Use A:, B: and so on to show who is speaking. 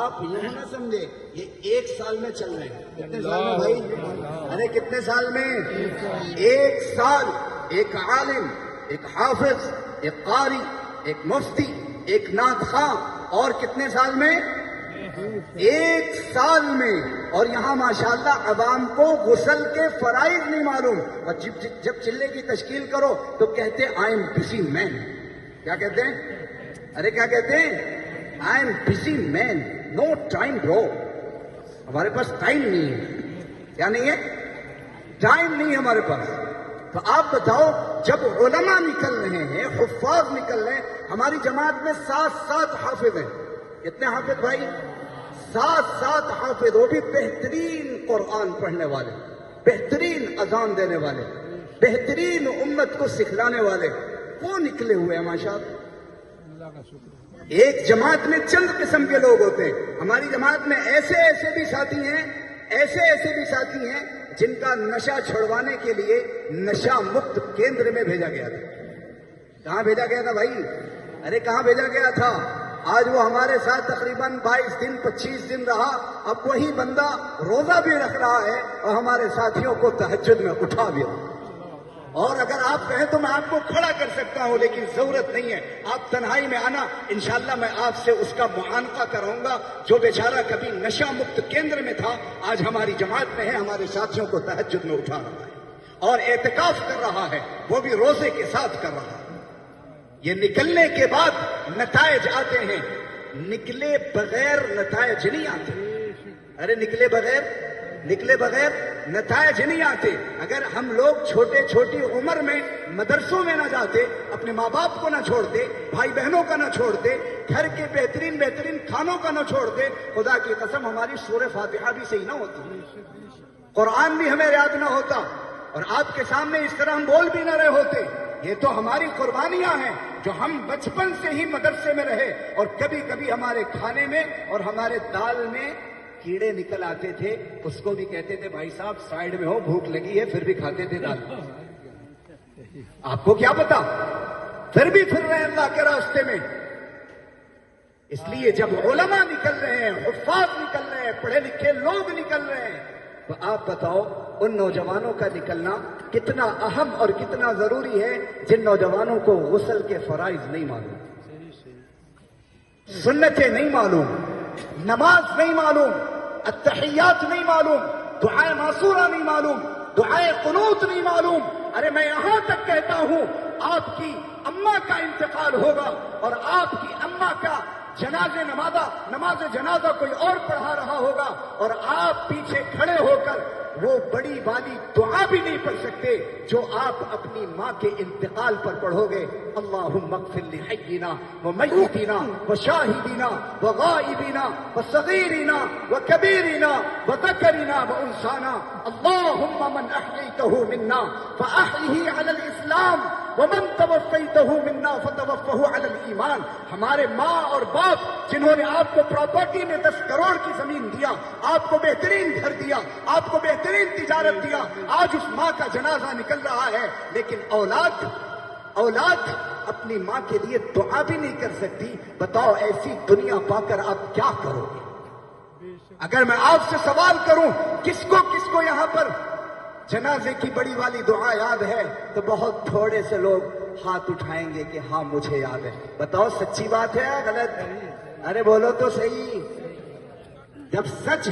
A: آپ یہ نہ سمجھے یہ 1 سال میں چل رہے ہیں. کتنے سال میں بھائی؟ ارے کتنے سال میں؟ 1 سال. ایک عالم، ایک حافظ، ایک قاری، ایک مفتی، ایک نعت خواں، اور کتنے سال میں؟ 1 سال میں. اور یہاں ماشاءاللہ عوام کو غسل کے فرائض نہیں معلوم، اور جب چلے کی تشکیل کرو تو کہتے آئی ایم بزی مین. کیا کہتے ہیں؟ ارے کیا کہتے ہیں؟ I am busy man. No time bro. ہمارے پاس ٹائم نہیں ہے. کیا نہیں ہے؟ ٹائم نہیں ہے ہمارے پاس. تو آپ بتاؤ، جب علماء نکل رہے ہیں، حفاظ نکل رہے ہیں، ہماری جماعت میں 7 حافظ ہیں. کتنے حافظ بھائی؟ 7 حافظ. وہ بھی بہترین قرآن پڑھنے والے، بہترین اذان دینے والے، بہترین امت کو سکھلانے والے. وہ نکلے ہوئے ہیں ماشاءاللہ. ایک جماعت میں چند قسم کے لوگ ہوتے ہیں. ہماری جماعت میں ایسے بھی ساتھی ہیں، ایسے بھی ساتھی ہیں جن کا نشہ چھڑوانے کے لیے نشہ مکت کیندر میں بھیجا گیا تھا. کہاں بھیجا گیا تھا بھائی؟ ارے کہاں بھیجا گیا تھا؟ آج وہ ہمارے ساتھ تقریباً 22 دن 25 دن رہا. اب وہی بندہ روزہ بھی رکھ رہا ہے اور ہمارے ساتھیوں کو تہجد میں اٹھا بھی رہا. اور اگر آپ کہیں تو میں آپ کو کھڑا کر سکتا ہوں، لیکن ضرورت نہیں ہے. آپ تنہائی میں آنا، انشاءاللہ میں آپ سے اس کا معانقہ کراؤں گا. جو بیچارہ کبھی نشہ مکت کیندر میں تھا، آج ہماری جماعت میں ہے، ہمارے ساتھیوں کو تہجد میں اٹھا رہا ہے اور اعتکاف کر رہا ہے، وہ بھی روزے کے ساتھ کر رہا ہے. یہ نکلنے کے بعد نتائج آتے ہیں. نکلے بغیر نتائج نہیں آتے. ارے نکلے بغیر نتائج نہیں آتے. اگر ہم لوگ چھوٹی عمر میں مدرسوں میں نہ جاتے، اپنے ماں باپ کو نہ چھوڑتے، بھائی بہنوں کا نہ چھوڑتے، گھر کے بہترین کھانوں کا نہ چھوڑتے، خدا کی قسم ہماری سورہ فاتحہ بھی صحیح نہ ہوتی، قرآن بھی ہمیں یاد نہ ہوتا، اور آپ کے سامنے اس طرح ہم بول بھی نہ رہے ہوتے. یہ تو ہماری قربانیاں ہیں جو ہم بچپن سے ہی مدرسے میں رہے. اور کبھی کبھی ہمارے کھانے میں اور ہمارے دال میں کیڑے نکل آتے تھے، اس کو بھی کہتے تھے بھائی صاحب سائیڈ میں ہو، بھوک لگی ہے، پھر بھی کھاتے تھے دال. آپ کو کیا پتا، پھر بھی پھر رہے ہیں اللہ کے راستے میں. اس لیے جب علماء نکل رہے ہیں، حفاظ نکل رہے ہیں، پڑھے لکھے لوگ نکل رہے ہیں، تو آپ بتاؤ ان نوجوانوں کا نکلنا کتنا اہم اور کتنا ضروری ہے جن نوجوانوں کو غسل کے فرائض نہیں معلوم، سنتیں نہیں معلوم، نماز نہیں معلوم، التحیات نہیں معلوم، دعائے معصورہ نہیں معلوم، دعائے قنوت نہیں معلوم. ارے میں یہاں تک کہتا ہوں، آپ کی اماں کا انتقال ہوگا اور آپ کی اماں کا نماز جنازہ کوئی اور پڑھا رہا ہوگا، اور آپ پیچھے کھڑے ہو کر وہ بڑی والی دعا بھی نہیں پڑھ سکتے جو آپ اپنی ماں کے انتقال پر پڑھو گے. اللہم اغفر لحینا ومیتنا وشاہدنا وغائبنا وصغیرنا وکبیرنا وذکرنا وانثانا. اللہم من احییتہ منا فاحیہ علی الاسلام ومن توفیتہ منا فتوفہ علی الایمان. ہمارے ماں اور باپ جنہوں نے آپ کو پراپرٹی میں 10 کروڑ کی زمین دیا، آپ کو بہترین گھر دیا، آپ کو بہترین تجارت دیا، آج اس ماں کا جنازہ نکل رہا ہے، لیکن اولاد اپنی ماں کے لیے دعا بھی نہیں کر سکتی. بتاؤ ایسی دنیا پا کر آپ کیا کرو گے؟ اگر میں آپ سے سوال کروں کس کو یہاں پر جنازے کی بڑی والی دعا یاد ہے، تو بہت تھوڑے سے لوگ ہاتھ اٹھائیں گے کہ ہاں مجھے یاد ہے. بتاؤ سچی بات ہے یا غلط؟ ارے بولو تو صحیح. جب سچ